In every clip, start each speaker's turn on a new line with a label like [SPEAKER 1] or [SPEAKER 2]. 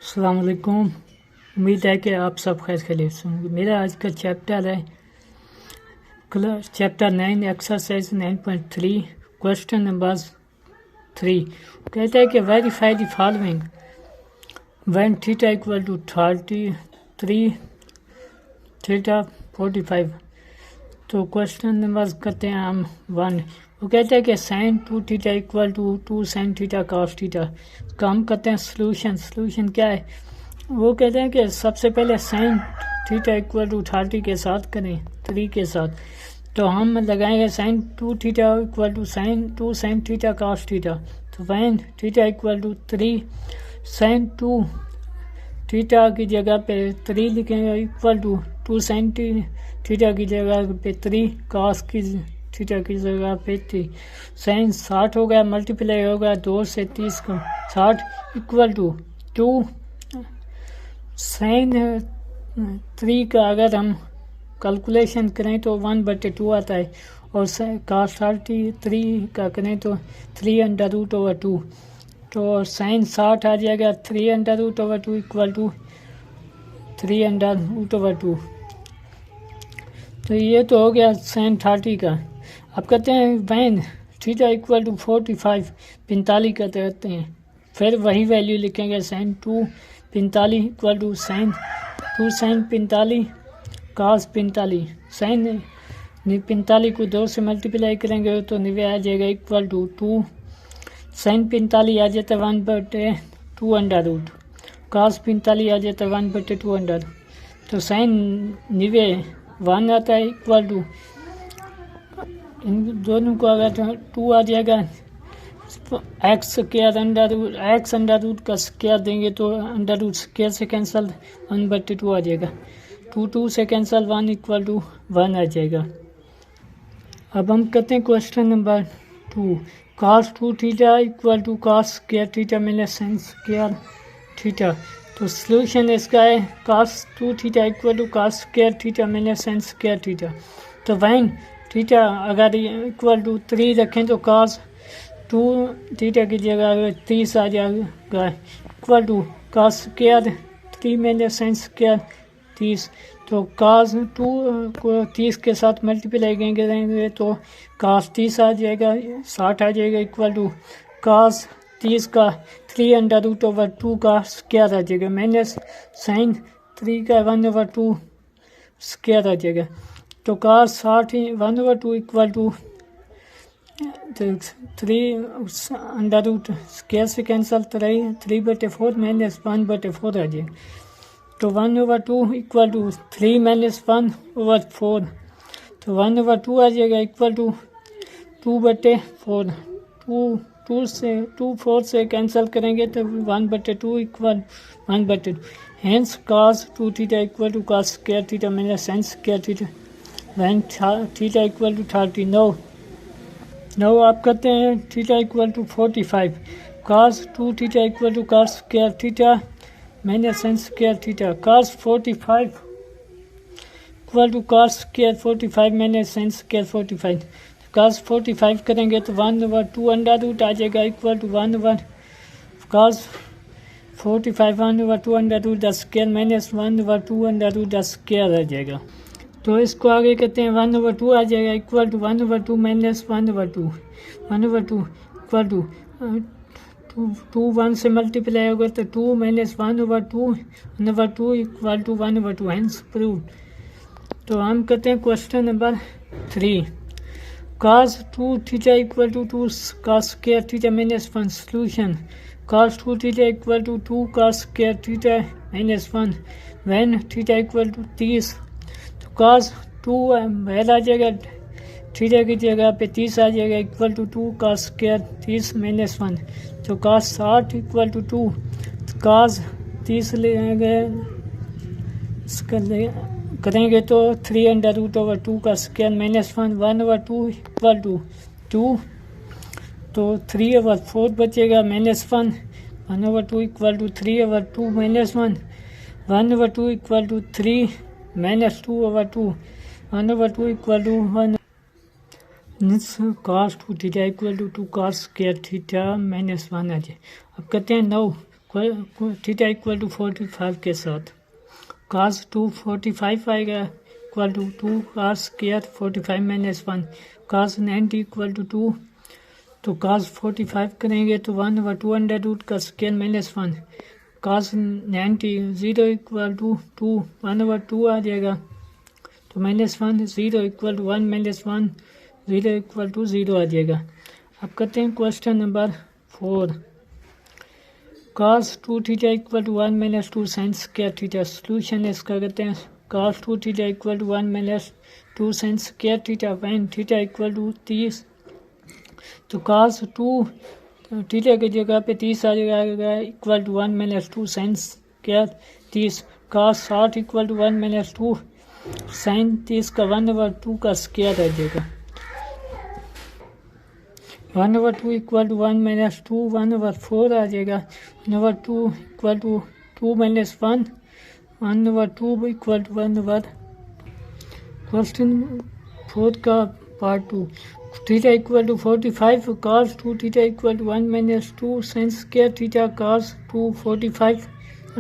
[SPEAKER 1] अस्सलाम वालेकुम। उम्मीद है कि आप सब खैर खैरियत से होंगे। मेरा आज का चैप्टर है चैप्टर 9 एक्सरसाइज 9.3 क्वेश्चन नंबर 3। कहता है कि verify the following when theta equal to 33 theta 45। तो क्वेश्चन नंबर करते हैं हम 1। वो कहता है कि sine 2 theta equal to 2 sine theta cos theta. तो हम करते हैं सोल्यूशन क्या है। वो कहते हैं कि सबसे पहले साइन थीटा इक्वल टू 30 के साथ करें 3 के साथ। तो हम लगाएंगे sine 2 theta equal to sine 2 sine theta cos theta. तो van theta equal to 3 sine 2 theta की जगह पे 3 लिखेंगे इक्वल टू 2 साइन थीटा की जगह पे 3 कॉस की थीटा की जगह पे 3 साइन 60 हो गया मल्टीप्लाई होगा 2 से 30 को 60 इक्वल टू 2 साइन 3 का अगर हम कैलकुलेशन करें तो 1/2 आता है और कॉस 3 का करें तो 3√2। तो साइन 60 आ जाएगा 3√2 इक्वल टू 3√2। तो ये तो हो गया साइन 30 का। अब कहते हैं वैन थीटा इक्वल टू 45 कहते हैं। फिर वही वैल्यू लिखेंगे sine 2 45 equal to sine 2 sine 45 cos 45। Sine 45 को 2 से मल्टीप्लाई करेंगे तो 90 आ जाएगा इक्वल टू 2 साइन 45 आ जाता है 1/2 अंडर रूट कॉस 45 आ जाता है 1/2 अंडर। तो साइन 90 1 आता है इक्वल टू इन दोनों को अगर 2 आ जाएगा एक्स स्क्वायर अंडर रूट का स्क्वायर देंगे तो अंडर रूट स्क्वायर से कैंसल 1/2 आ जाएगा। 2 से कैंसल 1 इक्वल टू 1 आ जाएगा। अब हम करते हैं question number 2। cos 2 theta equal to cos square theta minus sin square theta. तो सॉल्यूशन इसका है cos 2 theta equal to cos square theta minus sin square theta. तो वैन थीटा अगर इक्वल टू 3 रखें तो cos 2 थीटा की जगह 30 आ जाएगा equal to cos square 3 minus sin square 30। तो cos 2 को 30 के साथ मल्टीप्लाई करेंगे तो cos 30 आ जाएगा 60 आ जाएगा इक्वल टू cos 30 का 3√2 का स्क्वायर आ जाएगा माइनस साइन 3 का 1/2 स्क्वायर आ जाएगा। तो cos 60 1/2 equal to 3 under root square से कैंसल 3/4 माइनस 1/4 आ जाएगा। तो 1/2 इक्वल टू 3 माइनस 1/4। तो 1/2 आ जाएगा इक्वल टू 2/4। 2 से 2 4 से कैंसिल करेंगे तो 1/2 equal 1/2। Hence cos 2 theta equal to cos square theta minus sin square theta when theta equal to 30। Now आप करते हैं theta equal to 45 cos 2 theta equal to cos square theta minus sin square theta. cos 45 equal to cos square 45 minus sin square 45। cos 45 करेंगे तो 1/2 under root आ जाएगा equal to 1/2 cos 45 1/2 under root the square minus 1/2 under root the square आ जाएगा। तो इसको आगे कहते हैं 1/2 आ जाएगा equal to 1/2 minus 1/2 equal to 2 1 से मल्टीप्लाई होगा तो 2 minus 1/2 equal to 1/2 hence prove. तो हम करते हैं question number 3। cos 2 theta equal to 2 cos square theta minus 1 solution cos 2 theta equal to 2 cos square theta minus 1 when theta equal to 30। तो cos 2 well आ जाएगा theta की जगह पे 30 आ जाएगा equal to 2 cos square 30 minus 1। तो cos 60 equal to 2 cos 30 लेंगे इसका करेंगे तो 3√2 का स्क्वायर माइनस 1/2 इक्वल टू 2। तो 3/4 बचेगा minus 1/2 equal to 3/2 minus 1/2 equal to 3 minus 2/2 1/2 equal to 1 cos 2 theta equal to 2 cos square theta minus 1 आ जाए। अब कहते हैं 9 थीटा इक्वल टू 45 के साथ cos 2 45 आएगा equal to 2 cos square 45 minus 1 cos 90 equal to 2 तो cos 45 करेंगे तो 1/2 अंडर रूट का square minus 1 cos 90 0 equal to 2 1/2 आ जाएगा तो minus 1 0 equal to 1 minus 1 0 equal to 0 आ जाएगा। अब करते हैं question number 4 cos 2 theta equal to 1 minus 2 sine square theta solution इसका करते हैं cos 2 theta equal to 1 minus 2 sine square theta when theta equal to 30 तो cos 2 थीटा की जगह पे 30 आ जाएगा equal to 1 minus 2 sine square 30 cos 60 equal to 1 minus 2 sine 30 का 1/2 का स्क्वायर आ जाएगा 1/2 इक्वल टू 1 माइनस 2 1/4 आ जाएगा 1/2 equal to 2 minus 1 1/2 equal to 1/। Question 4 का part 2 theta equal to 45 cos 2 theta equal to 1 minus 2 sine square theta cos 2 45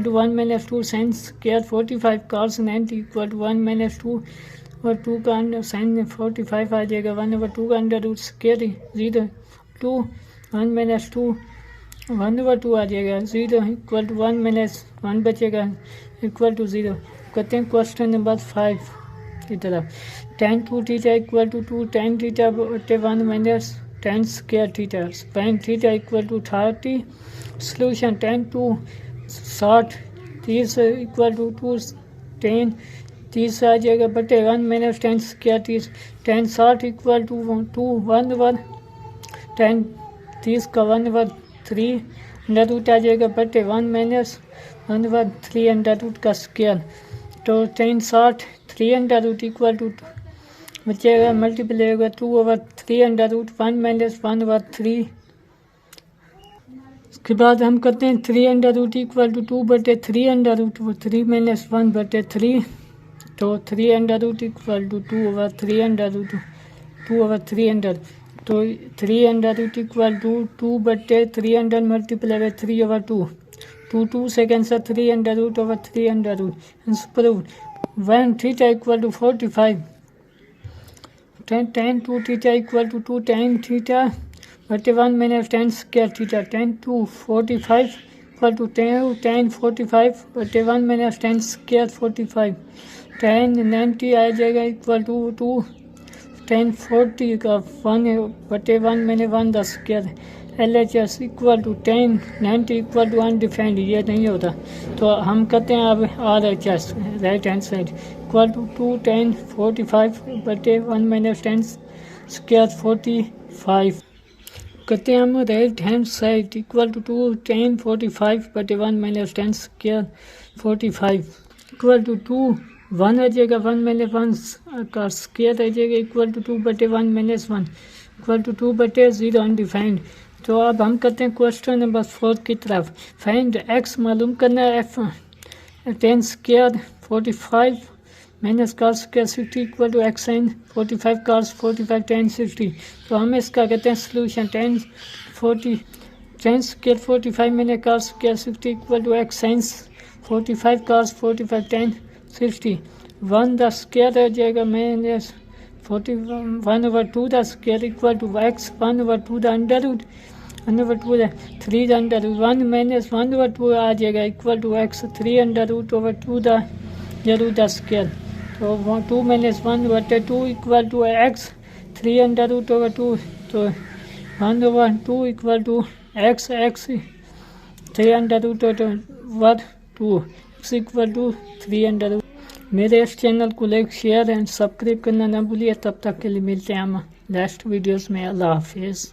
[SPEAKER 1] to 1 minus 2 sine square 45 cos 90 equal to 1 minus 2 और 2 का under sign 45 आ जाएगा 1/2 का under root square 0 2 1 minus 2 1/2 आ जाएगा 0 equal to 1 minus 1 बचेगा equal to 0। करते हैं question number 5 की तरफ tan 2 theta equal to 2 tan theta बटे 1 minus tan square theta sin theta equal to 30 solution tan 2 60 30 equal to 2 tan 30 आ जाएगा बटे 1 minus tan square 30 tan 60 equal to 2 1/1 tan 30 का 1/3 अंडर रूट आ जाएगा बटे 1 माइनस 1/3 अंडर रूट का square तो tan 60 3 under root equal to बचेगा मल्टीप्लाई होगा 2/3 अंडर रूट 1 माइनस 1/3। उसके बाद हम करते हैं 3 under root equal to 2/3 under root 3 minus 1/3 तो 3 under root equal to 2/3 under root 2/3 under तो 3 under root equal to 2/3 under multiply by 3/2 2 से cancel 3 under root over 3 under root prove 1 theta equal to 45 tan 2 theta equal to 2 tan theta बटे 1 minus tan square theta tan 2 45 equal to tan 45 बटे 1 minus tan square 45 tan 90 आ जाएगा equal to 2 tan 40 का 1 बटे 1 मैंने 1 the square LHS equal to tan 90 equal to undefined ये नहीं होता तो हम कहते हैं अब RHS right hand side equal to 2 tan 45 बटे 1 माइनस tan स्क्वायर 45 कहते हैं हम right hand side equal to 2 tan 45 बटे 1 minus tan square 45 equal to 2 1 आ जाएगा 1 माइनस 1 का स्क्वायर आ जाएगा इक्वल टू 2 बटे 1 माइनस 1 इक्वल टू 2 बटे 0 अनडिफाइंड। तो अब हम करते हैं क्वेश्चन नंबर 4 की तरफ फाइंड एक्स मालूम करना है if tan square 45 minus cos square 60 equal to x sine 45 cos 45 tan 60 तो हम इसका कहते हैं solution tan square 45 minus cos square 60 equal to x sine 45 cos 45 tan 60 1 the square आ जाएगा minus 1/2 the square equal to x 1/2 the under root 3 the under root 1 minus 1/2 आ जाएगा equal to x 3 under root over 2 the जरूर the square तो 2 minus 1/2 equal to x 3 under root over 2 तो 1/2 equal to x 3 under root over 2 x equal to 3 under root. मेरे इस channel को like share and subscribe करना ना भूलिए। तब तक के लिए मिलते हैं हम नेक्स्ट वीडियोस में। अल्लाह हाफिज़।